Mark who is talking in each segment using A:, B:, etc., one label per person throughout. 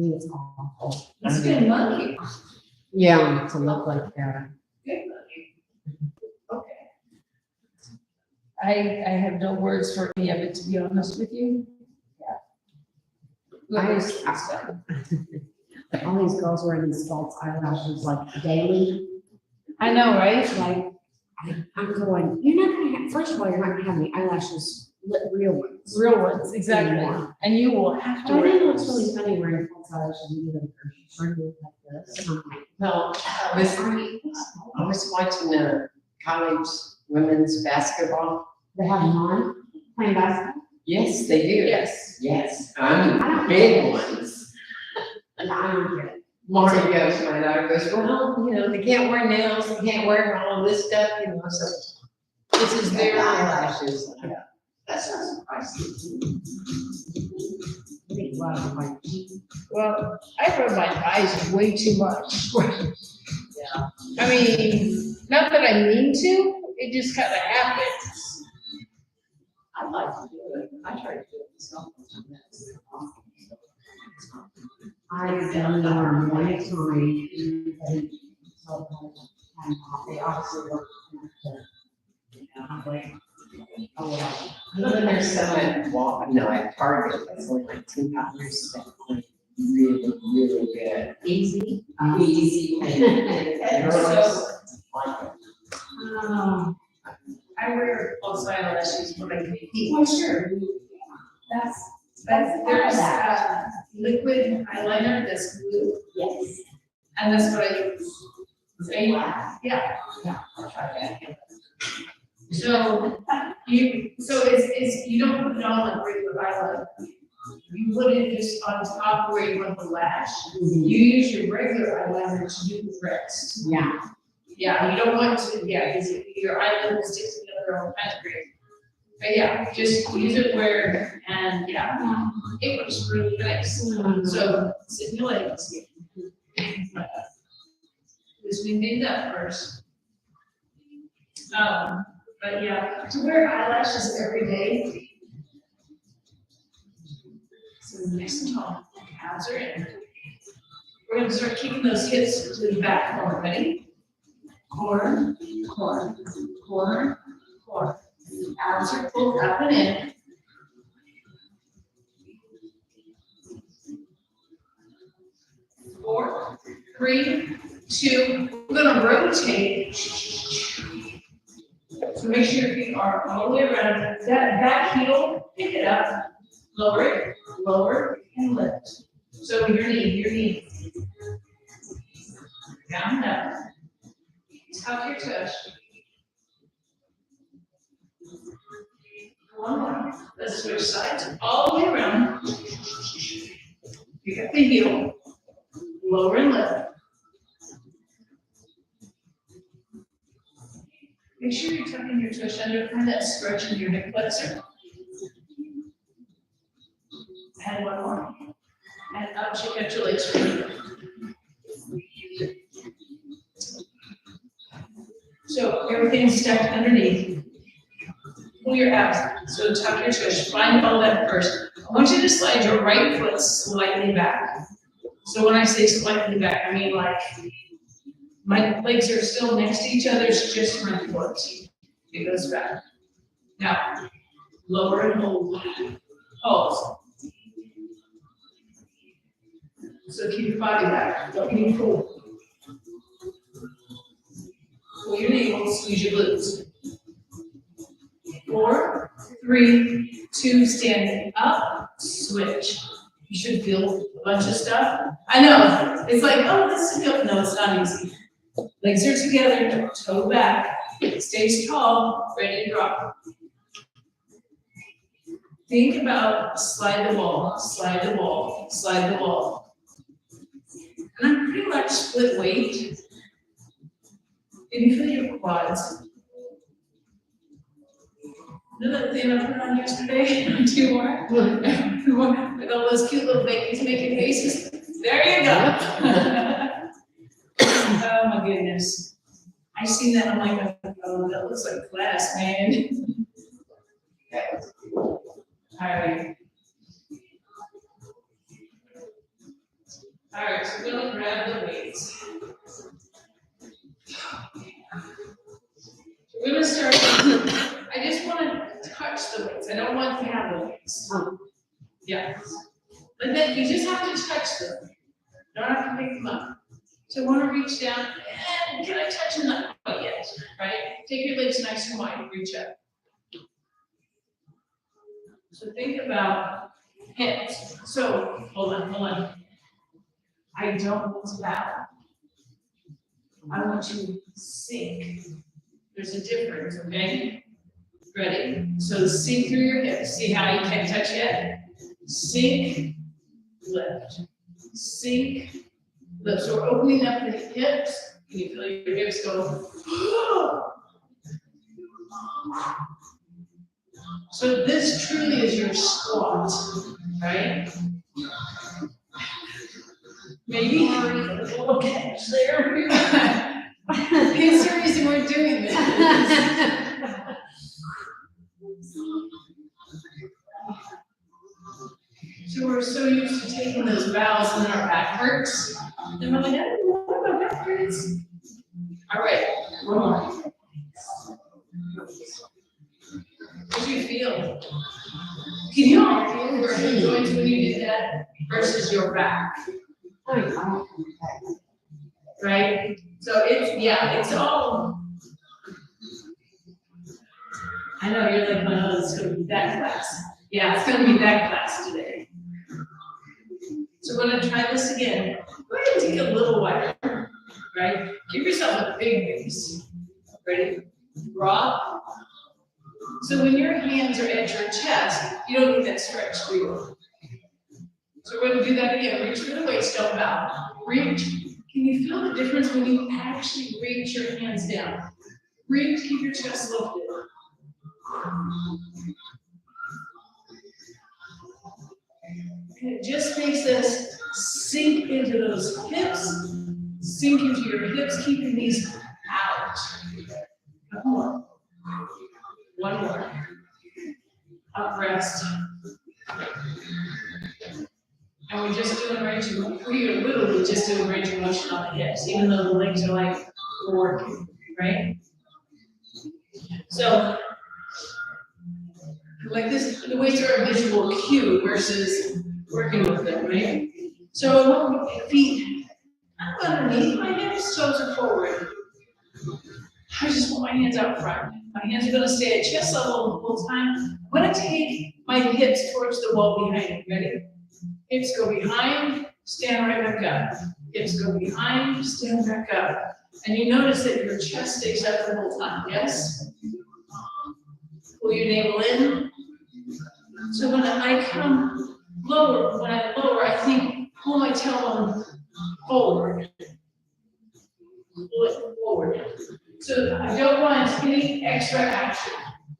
A: think it's awful.
B: It's good money.
A: Yeah, to look like that.
B: Good money. Okay. I have no words for any of it, to be honest with you. Yeah.
A: All these girls wearing these false eyelashes like daily.
B: I know, right?
A: Like, I'm going, you're not gonna have, first of all, you're not gonna have any eyelashes, real ones.
B: Real ones, exactly.
A: Anymore.
B: And you will have to
A: I
B: wear
A: think what's
B: those.
A: really funny wearing false eyelashes, you know, trying to look like this. And I'm like,
C: Well, I was watching a college women's basketball.
A: they have them on, playing basketball.
C: Yes, they do.
B: Yes.
C: Yes, big ones.
A: And I don't get it.
C: Marty goes, my daughter goes, well, you know, they can't wear nails, they can't wear all this stuff, you know, so.
B: This is their
C: eyelashes. That's not surprising.
A: I think a lot of them like,
B: Well, I rub my eyes way too much.
C: Yeah.
B: I mean, not that I mean to, it just kind of happens.
C: I like to do it. I try to do it myself.
A: I've done more one time. They obviously work. Oh, wow.
C: But then there's some at no, at Target, that's only like $2. That's like really, really good.
A: Easy.
C: Easy. And girls like it.
B: I wear false eyelashes when I compete.
A: Oh, sure.
B: That's there's liquid eyeliner that's blue,
A: Yes.
B: and that's what I use. Yeah.
A: Yeah.
C: I'll try that.
B: So it's you don't put it on like regular eyeliner. You put it just on top where you want the lash. You use your regular eyeliner to do the rest.
A: Yeah.
B: Yeah, you don't want to, because your eyeliner sticks together all kinds of great. But yeah, just use it where, and yeah, it looks really nice. So sit in your legs. Just clean things up first. But yeah, to wear eyelashes every day. So nice and tall, calves are in. We're gonna start keeping those hips to the back corner, ready? Corner, corner, corner, corner. Arms are pulled up and in. 4, 3, 2. We're gonna rotate. So make sure your feet are all the way around. That back heel, pick it up, lower it, and lift. So your knee. Down, up. Tuck your tush. One more. Let's switch sides all the way around. Pick up the heel, lower and lift. Make sure you're tucking your tush under, find that stretch in your hip flexor. And one more. And up, check out your legs. So everything's stacked underneath. Pull your abs, so tuck your tush, find all that first. I want you to slide your right foot slightly back. So when I say slightly back, I mean like, my legs are still next to each other, it's just my foot. It goes back. Now, lower and hold. Pulse. So keep your body back, don't need pull. Pull your navel, squeeze your glutes. 4, 3, 2, standing up, switch. You should feel a bunch of stuff. I know, it's like, oh, this is good. No, it's not easy. Legs are together, toe back, stays tall, ready to drop. Think about slide the wall, slide the wall, slide the wall. And I'm pretty much split weight. Can you feel your quads? You know that thing I put on yesterday? 2 more? With all those cute little babies making faces? There you go. Oh my goodness. I seen that, I'm like, oh, that looks like class, man. All right. All right, so we're gonna grab the weights. So we're gonna start, I just wanna touch the weights, I don't want to have the weights. Yeah. But then you just have to touch them. You don't have to pick them up. So I wanna reach down, and can I touch them? Not quite yet, right? Take your legs nice and wide, reach up. So think about hips. So, hold on. I don't want to bow. I want you to sink. There's a difference, okay? Ready? So sink through your hips. See how you can't touch yet? Sink, lift. Sink, lift. So we're opening up the hips. Can you feel your hips go? So this truly is your squat, right? Maybe, okay, there we go. Here's the reason we're doing this. So we're so used to taking those bows and then our back hurts. And we're like, oh, my back hurts. All right, one more. What do you feel? Can you all feel your hip joints when you did that versus your back? Right? So it's all. I know you're like, oh, it's gonna be that class. Yeah, it's gonna be that class today. So we're gonna try this again. Go ahead and take a little wider, right? Give yourself a big base. Ready? Drop. So when your hands are at your chest, you don't need that stretch, do you? So we're gonna do that again. Reach for the waist, don't bow. Reach. Can you feel the difference when you actually reach your hands down? Reach, keep your chest lifted. And it just makes us sink into those hips, sink into your hips, keeping these out. Couple more. One more. Up, rest. And we're just doing range of, we're literally just doing range of motion on the hips, even though the legs are like working, right? So, like this, the weights are a visual cue versus working with them, right? So I want my feet underneath my hips, toes are forward. I just want my hands out front. My hands are gonna stay at chest level the whole time. I'm gonna take my hips towards the wall behind me, ready? Hips go behind, stand right back up. Hips go behind, stand back up. And you notice that your chest stays up the whole time, yes? Pull your navel in. So when I come lower, when I lower, I think pull my tailbone forward. Pull it forward. So I don't want any extra action.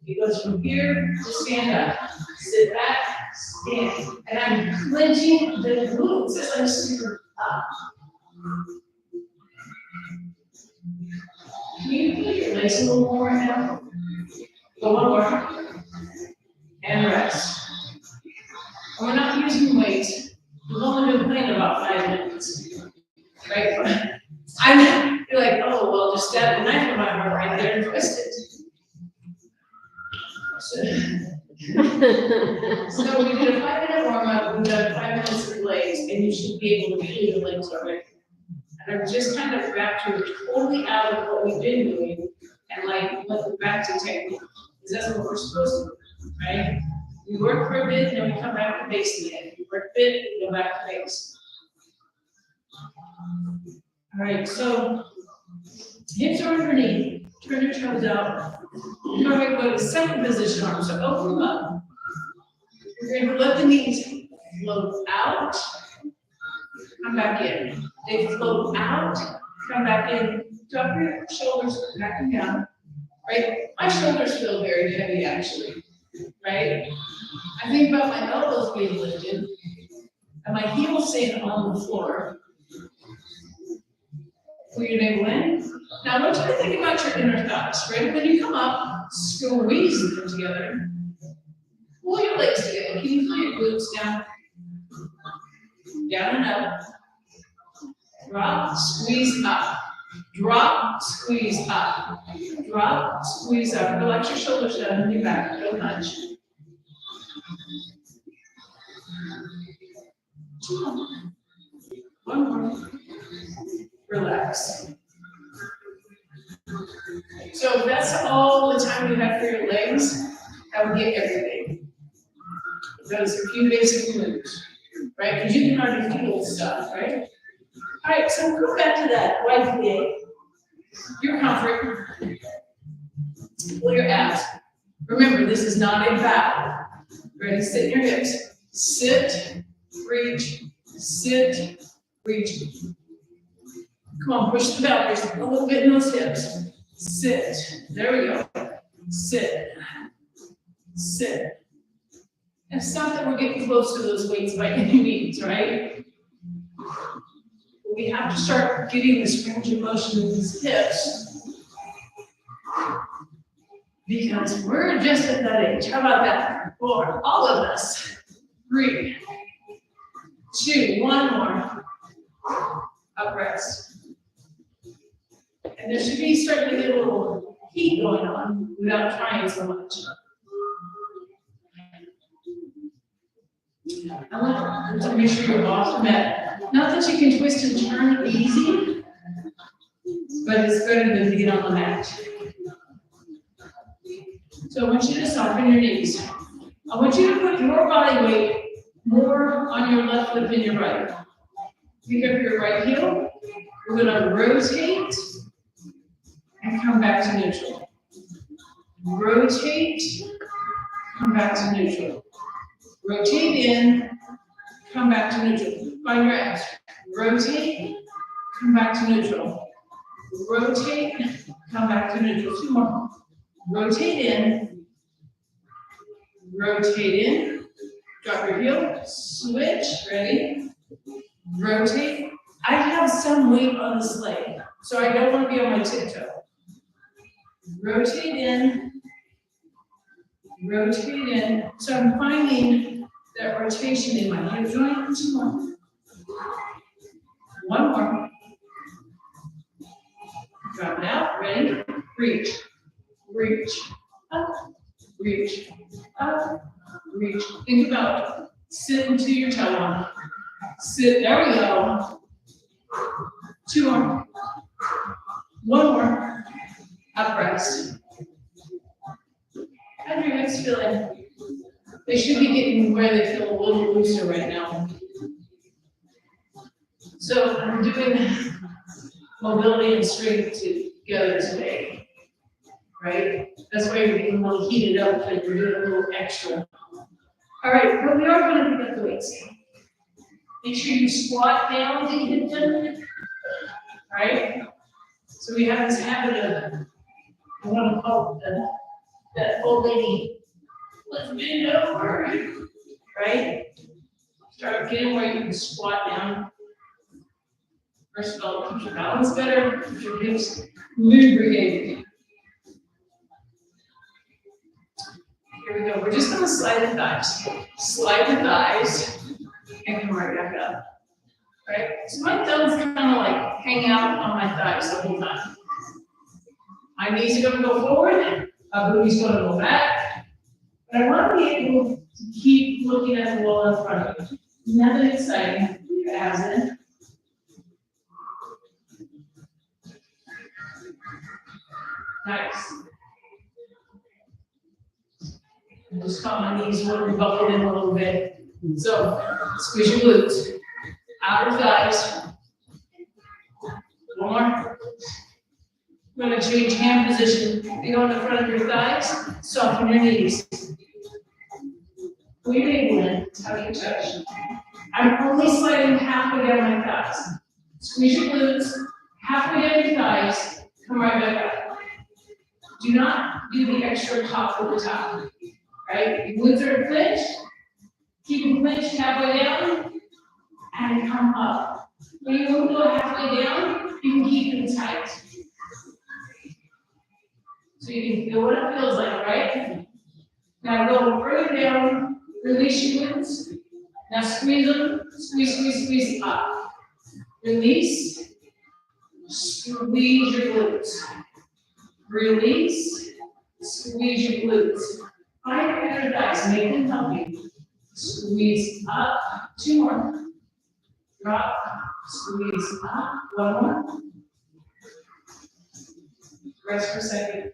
B: It goes from here to stand up. Sit back, stand. And I'm clenching the glutes as I'm super up. Can you feel your legs a little more right now? Go one more. And rest. And we're not using weights. We've only been playing about 5 minutes. Right? You're like, oh, well, just stab the knife in my heart right there and twist it. So we did a 5-minute warm-up, we've done 5 minutes of legs, and you should be able to feel your legs already. And I've just kind of wrapped you totally out of what we've been doing and like let you back to technique. Because that's what we're supposed to do, right? We work for a bit, and then we come back to base again. We work a bit, we go back to base. All right, so hips are underneath, turn your toes out. All right, go to second position arm, so open them up. You're going to let the knees float out, come back in. They float out, come back in. Drop your shoulders back and down, right? My shoulders feel very heavy, actually, right? I think about my elbows being lifted, and my heels staying on the floor. Pull your navel in. Now I want you to think about your inner thighs, right? When you come up, squeeze them together. Pull your legs together. Can you feel your glutes down? Down and up. drop, squeeze up, drop, squeeze up, drop, squeeze up. Relax your shoulders down and your back, don't hunch. One more. Relax. So if that's all the time you have for your legs, that would get everything. Those are a few basic moves, right? Because you can already feel stuff, right? All right, so we'll go back to that wide plie. Your comfort. Pull your abs. Remember, this is not a bow. Ready? Sit in your hips. Sit, reach, sit, reach. Come on, push the boundaries a little bit in those hips. Sit. There we go. Sit. Sit. And it's not that we're getting close to those weights by any means, right? We have to start getting this range of motion in these hips because we're just at that age. How about that? For all of us. 3, 2, 1 more. Up rest. And there should be starting to get a little heat going on without trying so much. I want to make sure you're off the mat. Not that you can twist and turn easy, but it's better than to get on the mat. So I want you to soften your knees. I want you to put your body weight more on your left foot than your right. Pick up your right heel. We're going to rotate and come back to neutral. Rotate, come back to neutral. Rotate in, come back to neutral. Find your abs. Rotate, come back to neutral. Rotate, come back to neutral. 2 more. Rotate in, drop your heel, switch, ready? Rotate. I have some weight on this leg, so I don't want to be on my tiptoe. Rotate in. So I'm finding that rotation in my hip joint. 2 more. 1 more. Drop it out, ready? Reach, up, reach, up, reach. Think about sitting to your toe on. Sit, there we go. 2 more. 1 more. Up rest. How's your hips feeling? They should be getting where they feel a little looser right now. So I'm doing mobility and strength together today, right? That's why you're getting a little heated up and we're doing a little extra. All right, but we are going to pick up the weights. Make sure you squat down to get them. All right? So we have this habit of, I want to call it that old lady, let's bend over, right? Start getting where you can squat down. First of all, keep your balance better, keep your hips lubricated. Here we go. We're just going to slide the thighs. Slide the thighs and come right back up. Right? So my thumbs kind of like hang out on my thighs the whole time. My knees are going to go forward. My booty's going to go back. But I want to be able to keep looking at the wall in front of you. Nothing exciting. Put your abs in. Nice. Just call my knees would buckled in a little bit. So squeeze your glutes. Outer thighs. 1 more. We're going to change hand position. You go in the front of your thighs, soften your knees. Pull your navel in, tuck your touch. I'm only sliding halfway down my thighs. Squeeze your glutes, halfway down your thighs, come right back up. Do not do the extra pop at the top, right? Your glutes are clenched, keep them clenched halfway down, and come up. When you go halfway down, you can keep them tight. So you can feel what it feels like, right? Now go further down, release your glutes. Now squeeze them, squeeze up. Release. Squeeze your glutes. Release. Squeeze your glutes. Find your inner thighs, make them healthy. Squeeze up. 2 more. Drop. Squeeze up. 1 more. Rest for a second.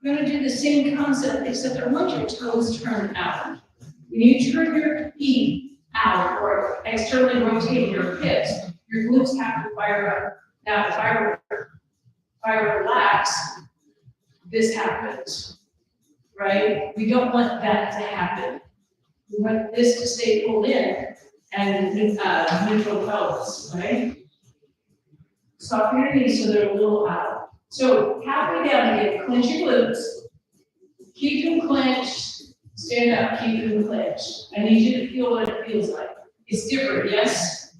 B: We're going to do the same concept, except I want your toes turned out. When you turn your feet out or externally rotate your hips, your glutes have to fire up. Now, if I relax, this happens, right? We don't want that to happen. We want this to stay pulled in and neutral pelvis, right? Soften your knees so they're a little out. So halfway down again, clench your glutes. Keep them clenched. Stand up, keep them clenched. I need you to feel what it feels like. It's different, yes?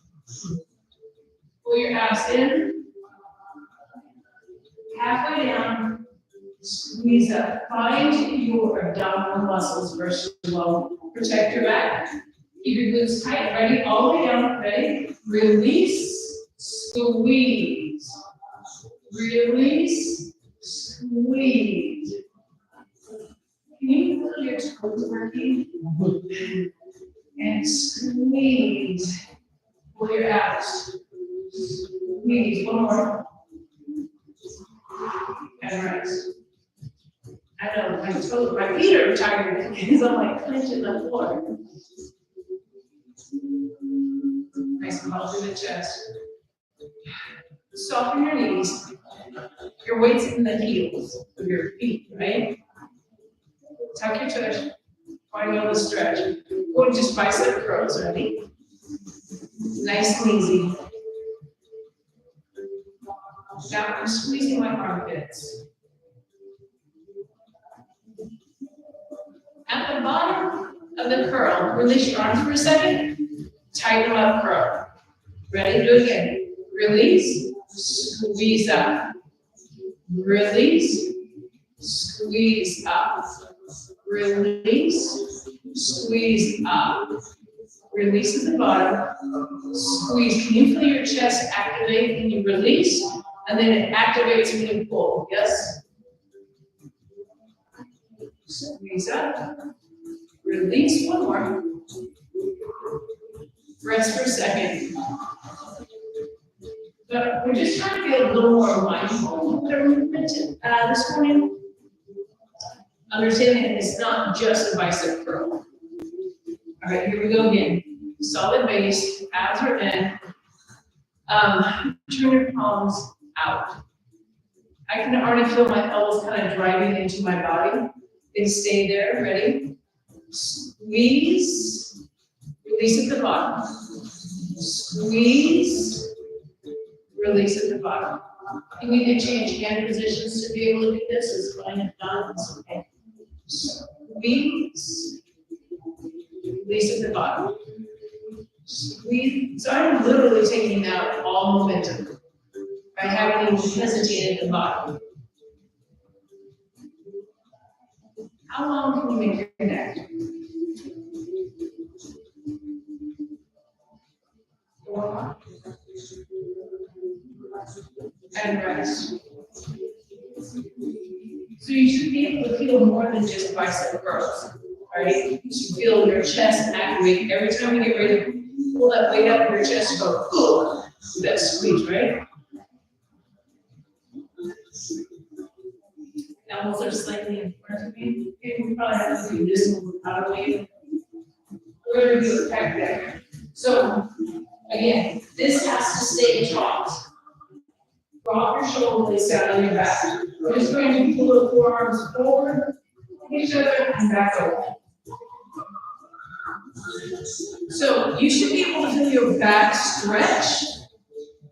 B: Pull your abs in. Halfway down, squeeze up. Find your abdominal muscles first of all. Protect your back. Keep your glutes tight. Ready? All the way down. Ready? Release. Squeeze. Release. Squeeze. Can you feel your toes working? And squeeze. Pull your abs. Squeeze. 1 more. And rest. I know my feet are tired because I'm like clenching the floor. Nice and well through the chest. Soften your knees. Your weight's in the heels of your feet, right? Tuck your toes. Find all the stretch. Go to just bicep curls, ready? Nice and easy. Now I'm squeezing my armpits. At the bottom of the curl, release your arms for a second. Tighten them up, curl. Ready? Do it again. Release. Squeeze up. Release. Squeeze up. Release. Squeeze up. Release at the bottom. Squeeze. Can you feel your chest activate when you release? And then it activates when you pull. Yes? Squeeze up. Release. 1 more. Rest for a second. But we're just trying to be a little more mindful with our movement this morning. Understanding it's not just a bicep curl. All right, here we go again. Solid base, abs are in. Turn your palms out. I can already feel my elbows kind of driving into my body. They stay there, ready? Squeeze, release at the bottom. Squeeze, release at the bottom. You need to change hand positions to be able to do this. It's fine if not, it's okay. Squeeze, release at the bottom. Squeeze. So I'm literally taking out all momentum. I haven't even hesitated at the bottom. How long can you make your neck? And rest. So you should be able to feel more than just bicep curls, right? You should feel your chest activate every time you get ready to pull that weight up in your chest. Go, cool. That squeeze, right? Elbows are slightly in front of me. Okay, we probably have to do this one without a weight. We're going to do a pec deck. So, again, this has to stay taut. Drop your shoulder blades down on your back. We're just going to pull the forearms forward, each other, and back over. So, you should be able to feel your back stretch.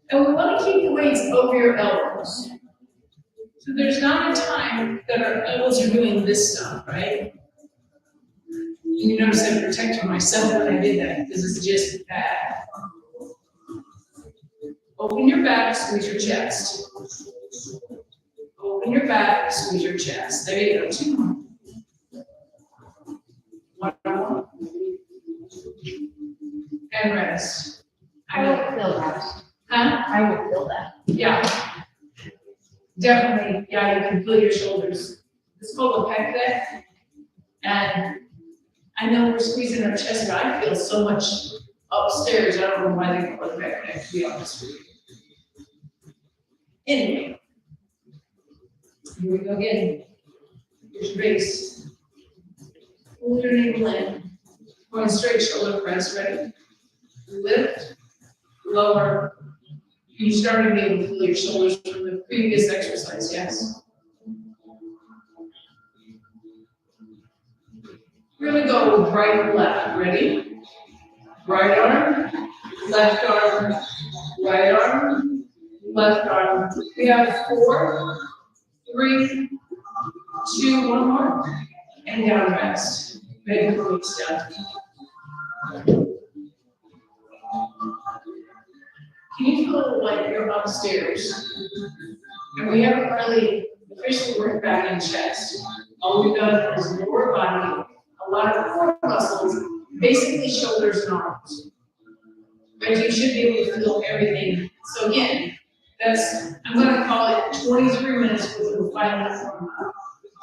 B: And we want to keep the weights over your elbows. So there's not a time that our elbows are doing this stuff, right? You notice I protected myself when I did that because it's just bad. Open your back, squeeze your chest. Open your back, squeeze your chest. There you go. 2 more. 1 more. and rest.
A: I would feel that.
B: Huh?
A: I would feel that.
B: Yeah. Definitely, yeah, you can feel your shoulders. It's called a pec deck. And I know we're squeezing our chest, but I feel so much upstairs. I don't know why they call it pec deck, to be honest with you. Anyway. Here we go again. Here's your base. Hold your navel in. Going straight shoulder press, ready? Lift, lower. You're starting to be able to feel your shoulders from the previous exercise, yes? We're gonna go right, left, ready? Right arm, left arm, right arm, left arm. We have 4, 3, 2, 1 more, and down rest. Ready for weeks down. Can you feel like you're upstairs? And we haven't really officially worked back in chest. All we've done is lower body, a lot of core muscles, basically shoulders and arms. But you should be able to feel everything. So again, I'm gonna call it 23 minutes with the final warm up.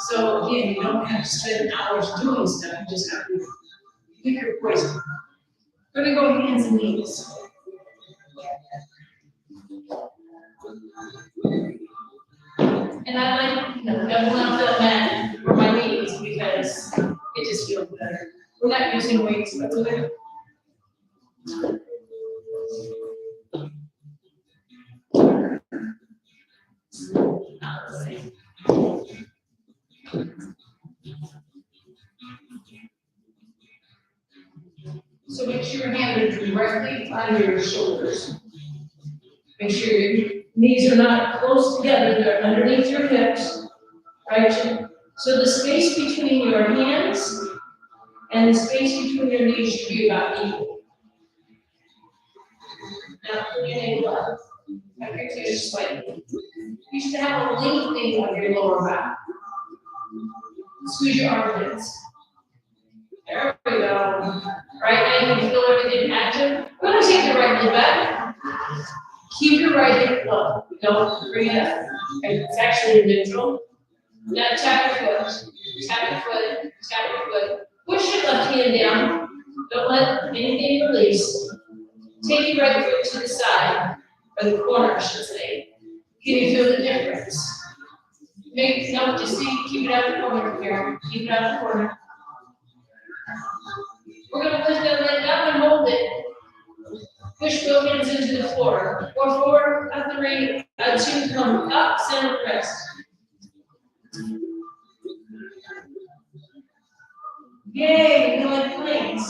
B: So again, you don't have to spend hours doing stuff, you just have to pick your poison. We're gonna go hands and knees. And I like, definitely on the mat for my knees because it just feels better. We're not using weights, but we're so make sure your hands are directly under your shoulders. Make sure your knees are not close together, they're underneath your hips, right? So the space between your hands and the space between your knees should be about equal. Now, pull your navel up. Tuck your toes slightly. You should have a lengthening of your lower back. Squeeze your armpits. There we go. Right now, you can feel everything active. We're going to take your right leg back. Keep your right hip low. Don't bring it up. It's actually neutral. Now tap your foot. Tap your foot. Tap your foot. Push your left hand down. Don't let anything release. Take your right foot to the side, or the corner, I should say. Can you feel the difference? Just keep it out the corner here. Keep it out the corner. We're going to lift that leg up and hold it. Push both hands into the floor. 4, 3, 2, come up, center press. Yay, we like planks.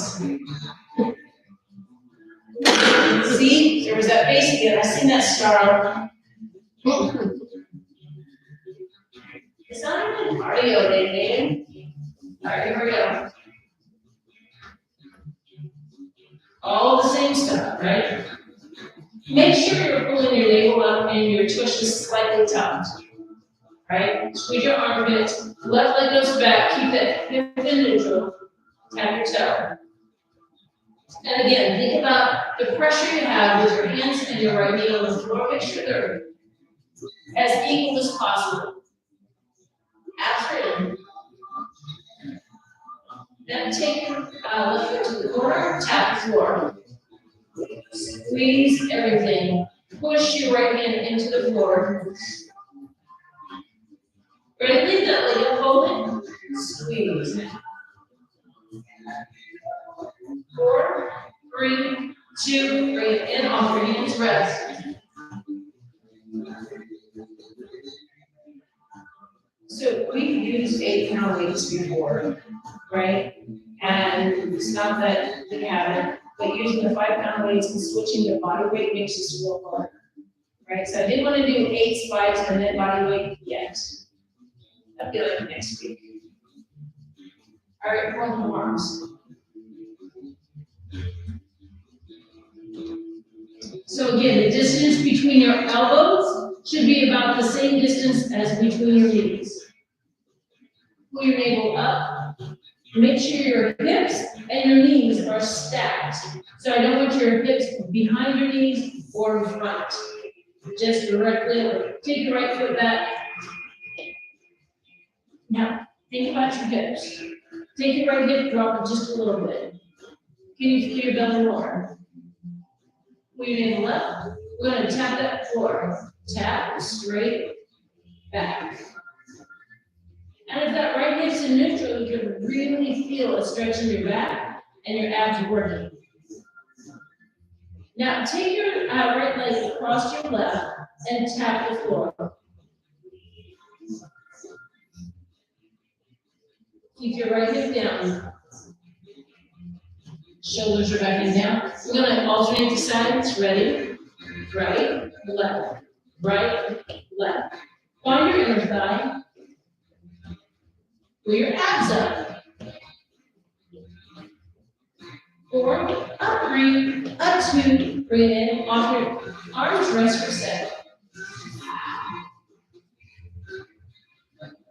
B: See, there was that base again. I seen that star. It's not even cardio day, man. All right, here we go. All the same stuff, right? Make sure you're pulling your navel up and your tush is slightly tucked, right? Squeeze your armpit, left leg goes back, keep that hip in neutral, tap your toe. And again, think about the pressure you have with your hands and your right knee on the floor. Make sure they're as equal as possible. After in. Then take your left foot to the corner, tap the floor. Squeeze everything. Push your right hand into the floor. Ready? Leave that leg up, hold it. Squeeze. 4, 3, 2, bring it in off your hands, rest. So we've used 8-pound weights before, right? And it's not that we haven't, but using the 5-pound weights and switching to body weight makes this real hard, right? So I didn't want to do 8s, 5s, and then body weight yet. That'll be like next week. All right, roll the arms. So again, the distance between your elbows should be about the same distance as between your knees. Pull your navel up. Make sure your hips and your knees are stacked. So I don't want your behind your knees or in front. Just directly over. Take your right foot back. Now, think about your hips. Take your right hip, drop it just a little bit. Can you feel your belly more? Moving left, we're gonna tap that floor. Tap straight back. And if that right hip's in neutral, you can really feel a stretch in your back and your abs working. Now take your right leg across your left and tap the floor. Keep your right hip down. Shoulders are back and down. We're gonna alternate the sides. Ready? Right, left, right, left. Find your inner thigh. Pull your abs up. 4, a 3, a 2. Bring it in. Off your arms, rest for a second.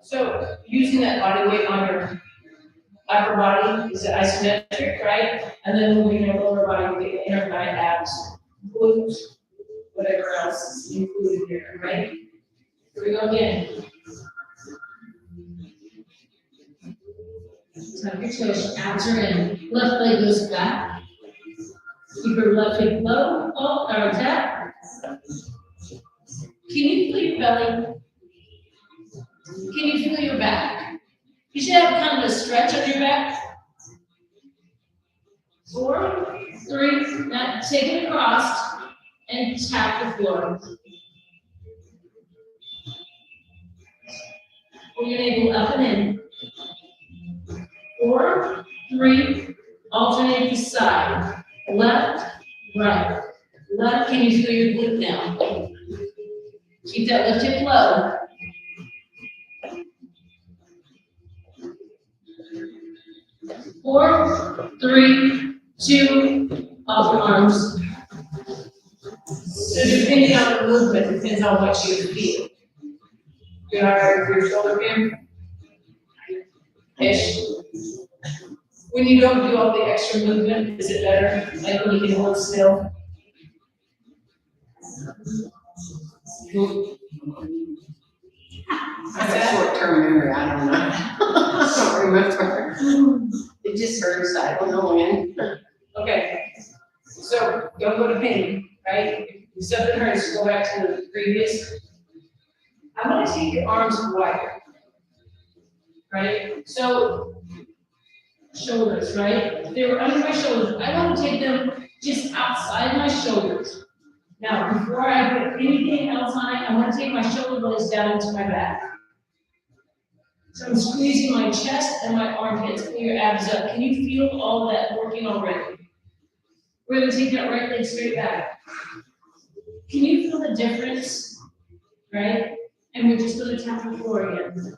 B: So using that body weight on your upper body is isometric, right? And then moving your lower body with the inner thigh, abs, glutes, whatever else is included here, right? Here we go again. Tap your toes, abs are in. Left leg goes back. Keep your left hip low, or tap. Can you feel your belly? Can you feel your back? You should have kind of a stretch on your back. 4, 3, now take it across and tap the floor. Pull your navel up and in. 4, 3, alternate the side. Left, right. Left, can you feel your glute now? Keep that left hip low. 4, 3, 2, off your arms. So depending on the movement, depends on what you feel. You all right with your shoulder pain? Ish. When you don't do all the extra movement, is it better? Like when you can hold still?
C: I have short-term memory, I don't know. I don't remember. It just hurts, I don't know when.
B: Okay. So don't go to pain, right? If something hurts, go back to the previous. I want to take your arms wider. Right? So shoulders, right? If they were under my shoulders, I want to take them just outside my shoulders. Now, before I put anything else on it, I want to take my shoulder blades down into my back. So I'm squeezing my chest and my armpits. Pull your abs up. Can you feel all of that working already? We're going to take that right leg straight back. Can you feel the difference? Right? And we're just going to tap the floor again.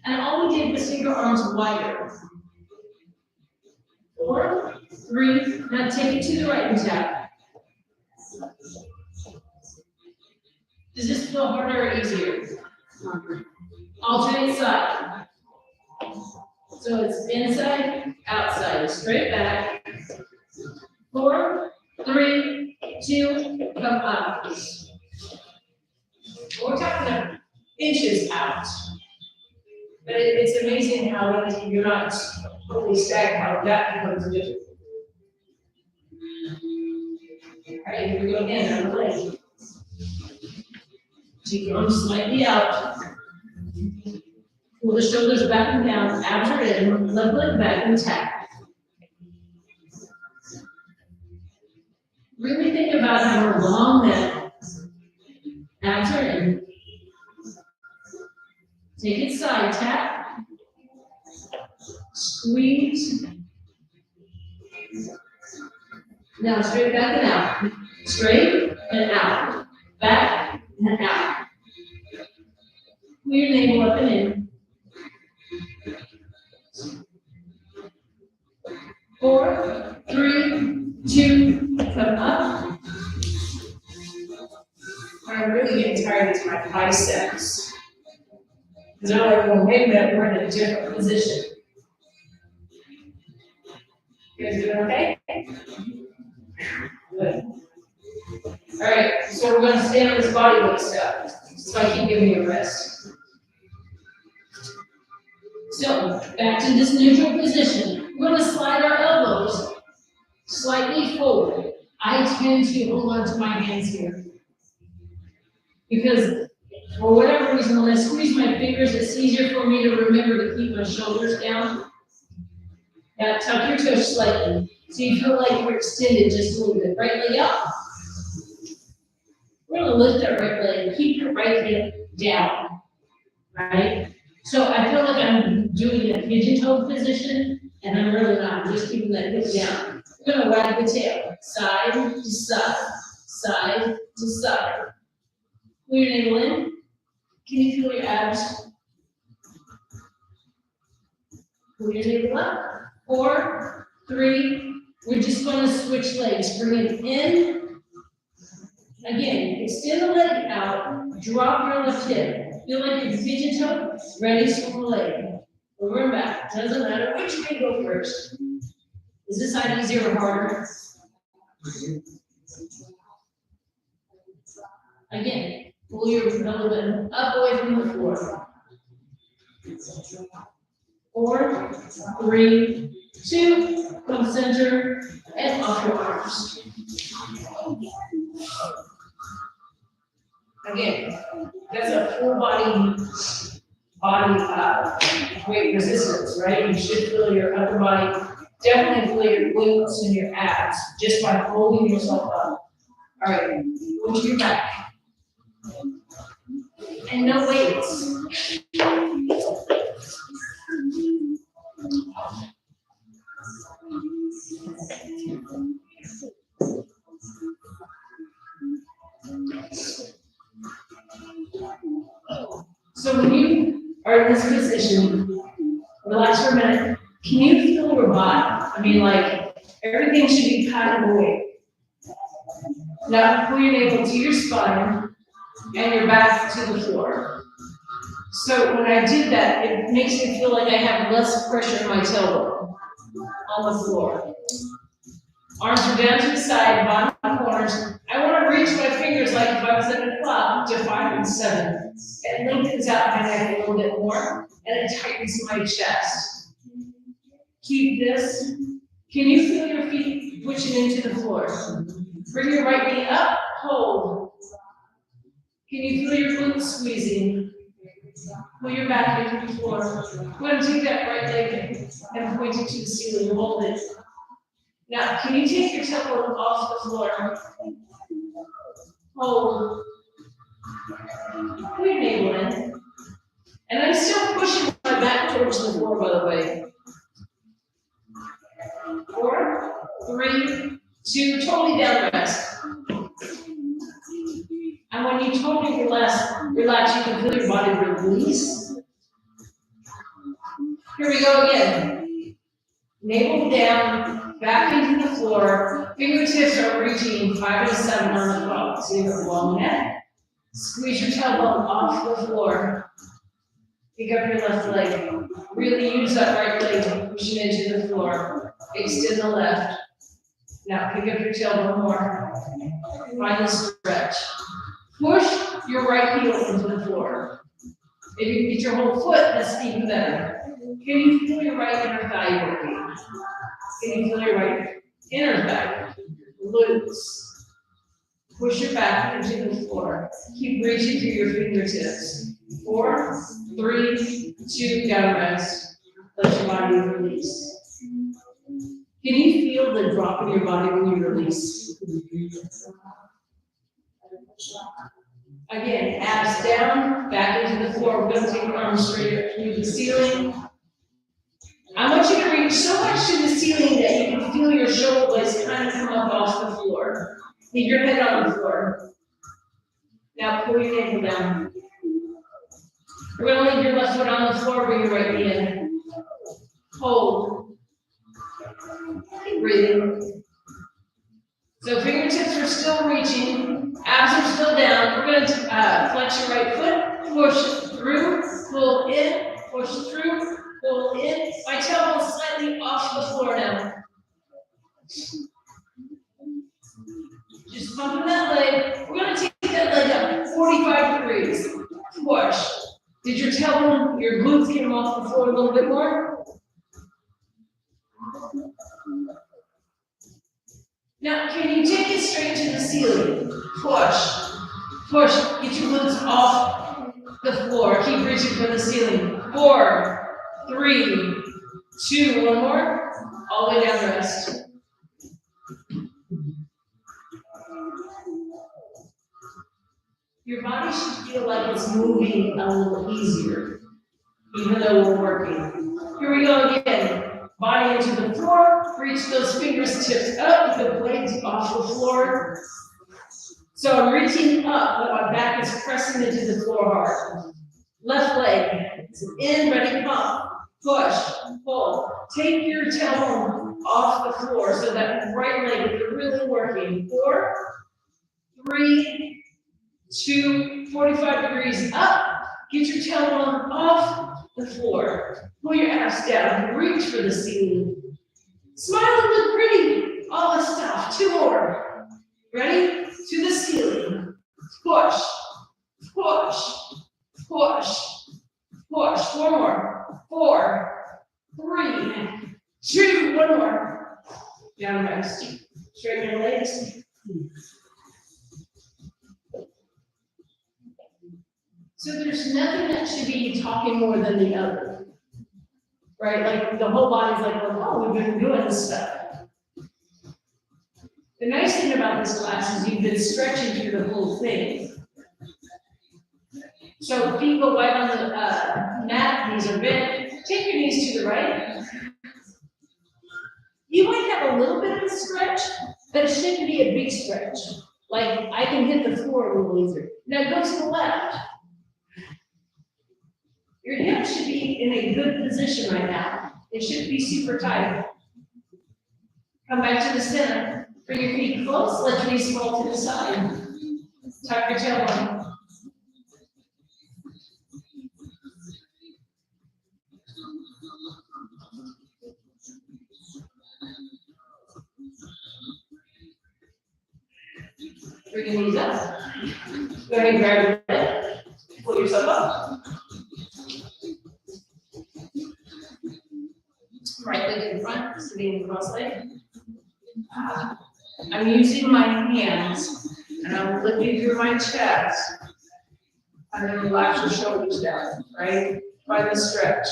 B: And all we did was take our arms wider. 4, 3, now take it to the right and tap. Does this feel harder or easier? Alternate side. So it's inside, outside, straight back. 4, 3, 2, come up. We're talking about inches out. But it's amazing how when you're not totally stagnant, how that becomes different. All right, here we go again on the leg. Take your arms slightly out. Pull the shoulders back and down, abs are in, left leg back and tap. Really think about having a long neck. Abs are in. Take it side, tap. Squeeze. Now straight back and out. Straight and out. Back and out. Pull your navel up and in. 4, 3, 2, come up. I'm really getting tired of my biceps. Because I'm like, well, wait a minute, we're in a different position. You guys doing okay? So we're gonna stay on this body weight stuff, so I keep giving you a rest. So, back to this neutral position. We're gonna slide our elbows slightly forward. I tend to hold on to my hands here. Because for whatever reason, when I squeeze my fingers, it's easier for me to remember to keep my shoulders down. Now tuck your toes slightly, so you feel like you're extended just a little bit. Right leg up. We're gonna lift that right leg, keep your right hip down, right? So I feel like I'm doing a pigeon toe position, and I'm really not, I'm just keeping that hip down. We're gonna wag the tail, side to side, side to side. Pull your navel in. Can you feel your abs? Pull your navel up. 4, 3, we're just gonna switch legs. Bring it in. Again, extend the leg out, drop your left hip. Feel like you're pigeon toe, ready to swing the leg. Over and back, doesn't matter which way you go first. Is this side easier or harder? Again, pull your elbow up away from the floor. 4, 3, 2, come center, and off your arms. Again, that's a full body weight resistance, right? You should feel your upper body, definitely feel your glutes and your abs, just by holding yourself up. All right, go to your back. And no weights. So when you are in this position, relax for a minute. Can you feel your body? I mean, like, everything should be padded away. Now, pull your navel to your spine and your back to the floor. So when I did that, it makes me feel like I have less pressure in my tailbone on the floor. Arms are down to the side, bottom corners. I want to reach my fingers like if I was at a club to 5 and 7. It lengthens out my neck a little bit more, and it tightens my chest. Keep this. Can you feel your feet pushing into the floor? Bring your right knee up, hold. Can you feel your glutes squeezing? Pull your back into the floor. We're going to take that right leg and point it to the ceiling, hold it. Now, can you take your tailbone off the floor? Hold. Pull your navel in. And I'm still pushing my back towards the floor, by the way. 4, 3, 2, totally down rest. And when you totally relax, you can feel your body release. Here we go again. Navel down, back into the floor. Fingertips are reaching 5 to 7 on the front. So you have a long neck. Squeeze your tailbone off the floor. Pick up your left leg. Really use that right leg to push it into the floor. Extend the left. Now pick up your tailbone more. Find the stretch. Push your right heel into the floor. If you can get your whole foot, that's even better. Can you feel your right inner thigh working? Can you feel your right inner thigh? Glutes. Push your back into the floor. Keep reaching through your fingertips. 4, 3, 2, down rest. Let your body release. Can you feel the drop in your body when you release? Again, abs down, back into the floor. We're going to take your arms straight up to the ceiling. I want you to reach so much to the ceiling that you can feel your shoulder blades kind of come up off the floor. Leave your head on the floor. Now pull your navel down. We're going to leave your left foot on the floor, bring your right knee in. Hold. Keep breathing. So fingertips are still reaching, abs are still down. We're going to flex your right foot, push through, pull in, push through, pull in. My tailbone is slightly off the floor now. Just pumping that leg. We're going to take 45 degrees. Push. Did your tailbone, your glutes came off the floor a little bit more? Now, can you take it straight to the ceiling? Push. Push. Get your glutes off the floor. Keep reaching for the ceiling. 4, 3, 2, one more. All the way down, rest. Your body should feel like it's moving a little easier, even though we're working. Here we go again. Body into the floor, reach those fingers tips up, the blades off the floor. So I'm reaching up, but my back is pressing into the floor hard. Left leg, in, ready, pump, push, pull. Take your tailbone off the floor so that right leg is really working. 4, 3, 2, 45 degrees up. Get your tailbone off the floor. Pull your abs down. Reach for the ceiling. Smile and look pretty. All this stuff. 2 more. Ready? To the ceiling. Push. Push. Push. Push. 4 more. 4, 3, 2. 1 more. Down rest. Straighten your legs. So there's nothing that should be talking more than the other, right? Like the whole body's like, oh, we've been doing this stuff. The nice thing about this class is you've been stretching through the whole thing. So feet go wide on the mat, knees are bent. Take your knees to the right. You might have a little bit of a stretch, but it shouldn't be a big stretch. Like I can hit the floor a little easier. Now go to the left. Your hips should be in a good position right now. It shouldn't be super tight. Come back to the center. Bring your feet close. Let your knees fall to the side. Tuck your tailbone. Bring your knees up. Go ahead and grab your leg. Pull yourself up. Right leg in front, sitting cross leg. I'm using my hands and I'm lifting through my chest. I'm going to relax your shoulders down, right? By the stretch.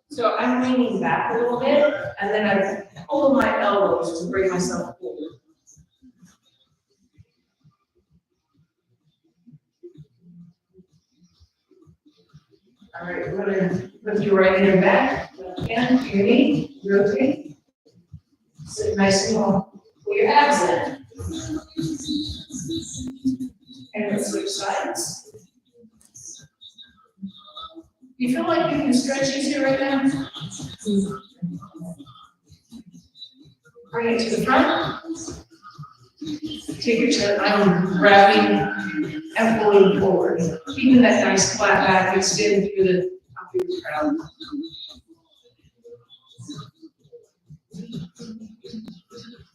B: So I'm leaning back a little bit and then I pull my elbows to bring myself forward. All right, we're going to lift your right hand back. And your knee, rotate. Sit nice and long. Pull your abs in. And let's switch sides. You feel like you can stretch easier right now? Bring it to the front. Take your chin, I'm grabbing and pulling forward. Keeping that nice flat back, extend through the top of your crown.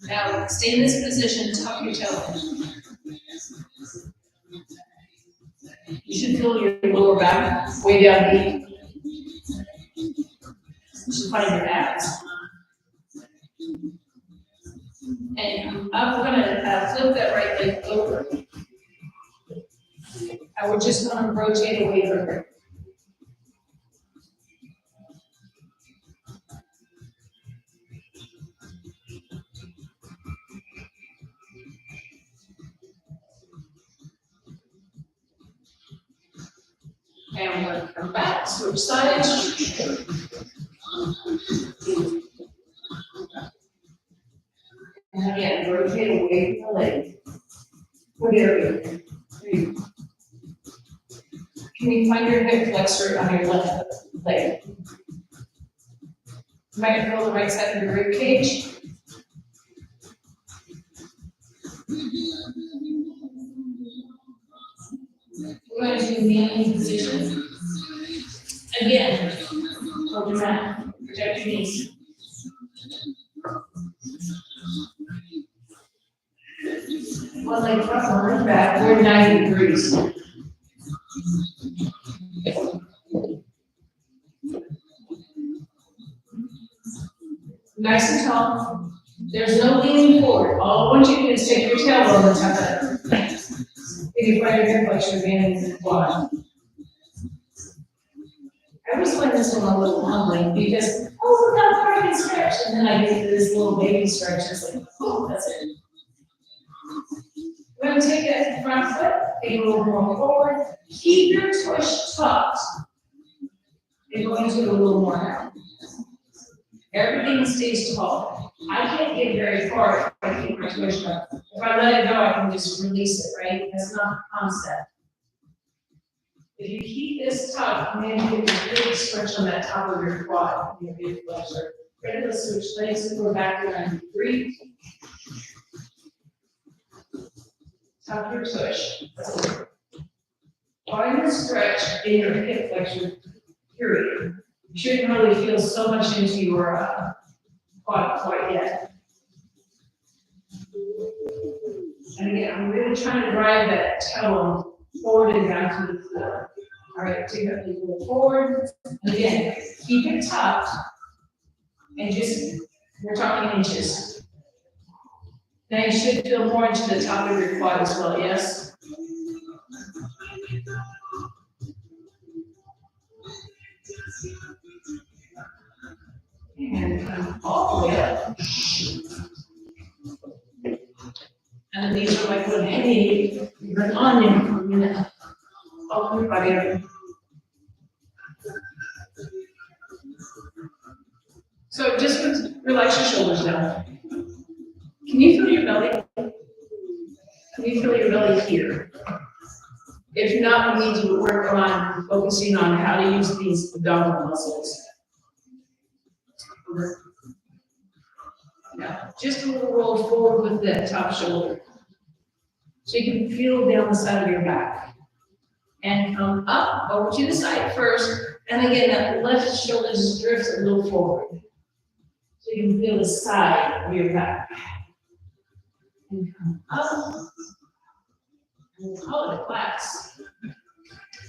B: Now, stay in this position, tuck your toe in. You should feel your lower back way down deep. You should find your abs. And I'm gonna flip that right leg over. And we're just gonna rotate away from it. And we're gonna come back, switch sides. And again, rotate away from the leg. What area? Can you find your hip flexor on your left leg? You might feel the right side of your rib cage. We're going to do kneeling position. Again, hold your mat, protect your knees. one leg front, one leg back, we're 90 degrees. Nice and tall. There's no leaning forward. All I want you to do is take your tailbone and tuck it. If you find your hip flexor again in the quad. I always find this one a little humbling because, oh, look how far I can stretch. And then I get to this little baby stretch. It's like, oh, that's it. We're going to take that front foot, take a little more forward. Keep your tush tucked. And go into it a little more now. Everything stays tall. I can't get very far if I keep my tush tucked. If I let it go, I can just release it, right? That's not the concept. If you keep this tucked, and then you get a big stretch on that top of your quad, your big flexor. Ready to switch legs and go back around. Breathe. Tuck your tush. Find the stretch in your hip flexor, period. You shouldn't really feel so much into your quad quite yet. And again, I'm really trying to drive that tailbone forward and down to the floor. All right, take that a little forward. And again, keep it tucked. And just, we're talking inches. Now you should feel more into the top of your quad as well, yes? And come all the way up. And these are like little heavy, you're an onion from the all your body. So just relax your shoulders down. Can you feel your belly? Can you feel your belly here? If not, we need to work on focusing on how to use these abdominal muscles. Now, just a little roll forward with the top shoulder. So you can feel down the side of your back. And come up, over to the side first. And again, that left shoulder just drifts a little forward. So you can feel the side of your back. And come up. And we'll call it a class.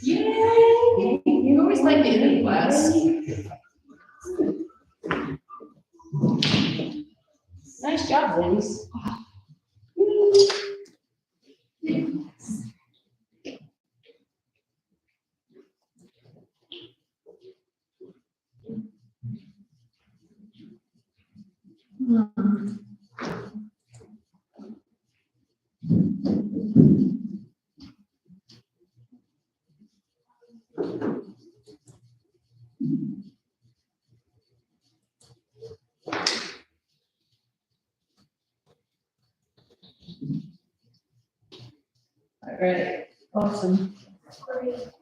B: Yay! You always like the end of class. Nice job, ladies. All right, awesome. Great.